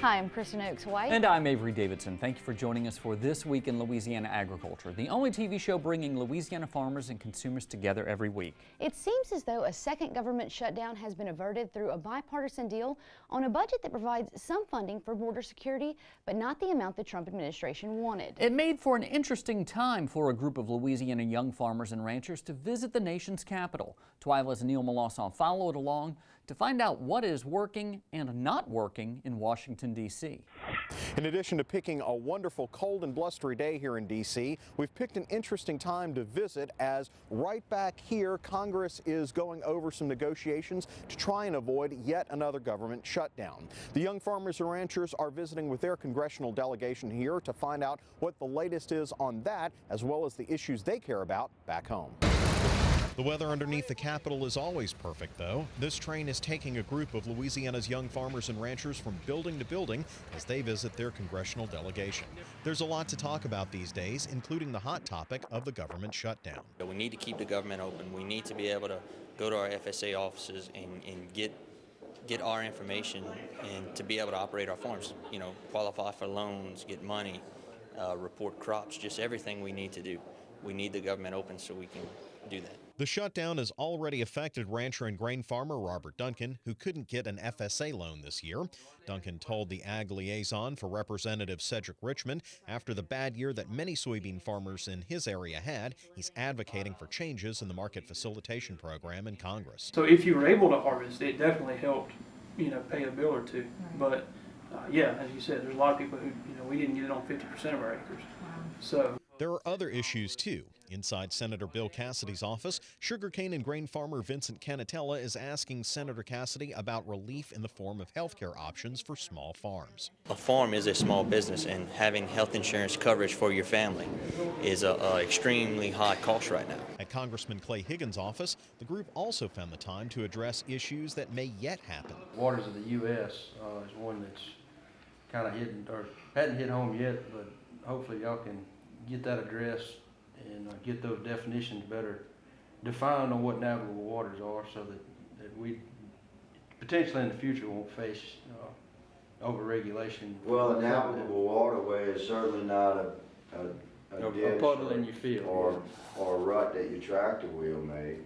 Hi, I'm Kristen Oaks White. And I'm Avery Davidson. Thank you for joining us for This Week in Louisiana Agriculture, the only TV show bringing Louisiana farmers and consumers together every week. It seems as though a second government shutdown has been averted through a bipartisan deal on a budget that provides some funding for border security, but not the amount the Trump administration wanted. It made for an interesting time for a group of Louisiana young farmers and ranchers to visit the nation's capital. TWILA's Neil Melancon followed along to find out what is working and not working in Washington, D.C. In addition to picking a wonderful cold and blustery day here in D.C., we've picked an interesting time to visit, as right back here Congress is going over some negotiations to try and avoid yet another government shutdown. The young farmers and ranchers are visiting with their congressional delegation here to find out what the latest is on that, as well as the issues they care about back home. The weather underneath the Capitol is always perfect, though. This train is taking a group of Louisiana's young farmers and ranchers from building to building as they visit their congressional delegation. There's a lot to talk about these days, including the hot topic of the government shutdown. We need to keep the government open. We need to be able to go to our FSA offices and get our information and to be able to operate our farms, qualify for loans, get money, report crops, just everything we need to do. We need the government open so we can do that. The shutdown has already affected rancher and grain farmer Robert Duncan, who couldn't get an FSA loan this year. Duncan told the ag liaison for Representative Cedric Richmond after the bad year that many soybean farmers in his area had, he's advocating for changes in the market facilitation program in Congress. So if you were able to harvest, it definitely helped, pay a bill or two. But yeah, as you said, there's a lot of people who, we didn't get it on 50% of our acres. So there are other issues, too. Inside Senator Bill Cassidy's office, sugarcane and grain farmer Vincent Canatella is asking Senator Cassidy about relief in the form of health care options for small farms. A farm is a small business, and having health insurance coverage for your family is an extremely high cost right now. At Congressman Clay Higgins' office, the group also found the time to address issues that may yet happen. Waters of the U.S. Is one that's kind of hidden, or hadn't hit home yet, but hopefully y'all can get that addressed and get those definitions better defined on what navigable waters are, so that we potentially in the future won't face overregulation. Well, a navigable waterway is certainly not a ditch, a puddle in your field, or a rut that your tractor wheel made.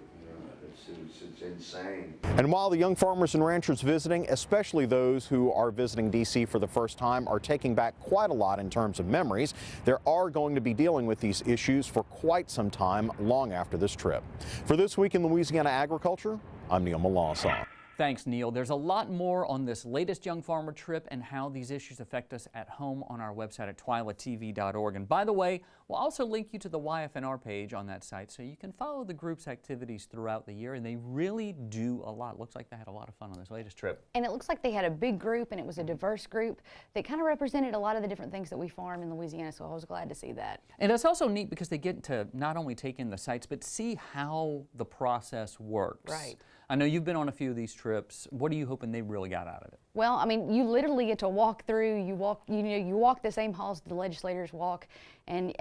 It's insane. And while the young farmers and ranchers visiting, especially those who are visiting D.C. for the first time, are taking back quite a lot in terms of memories, they are going to be dealing with these issues for quite some time, long after this trip. For This Week in Louisiana Agriculture, I'm Neil Melancon. Thanks, Neil. There's a lot more on this latest young farmer trip and how these issues affect us at home on our website at twilatv.org. And by the way, we'll also link you to the YFNR page on that site so you can follow the group's activities throughout the year, and they really do a lot. Looks like they had a lot of fun on this latest trip. And it looks like they had a big group, and it was a diverse group that kind of represented a lot of the different things that we farm in Louisiana, so I was glad to see that. And it's also neat because they get to not only take in the sites, but see how the process works. Right. I know you've been on a few of these trips. What are you hoping they really got out of it? Well, I mean, you literally get to walk through, you walk the same halls the legislators walk, and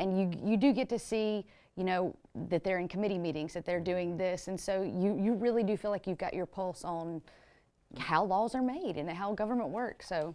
you do get to see, that they're in committee meetings, that they're doing this, and so you really do feel like you've got your pulse on how laws are made and how government works. So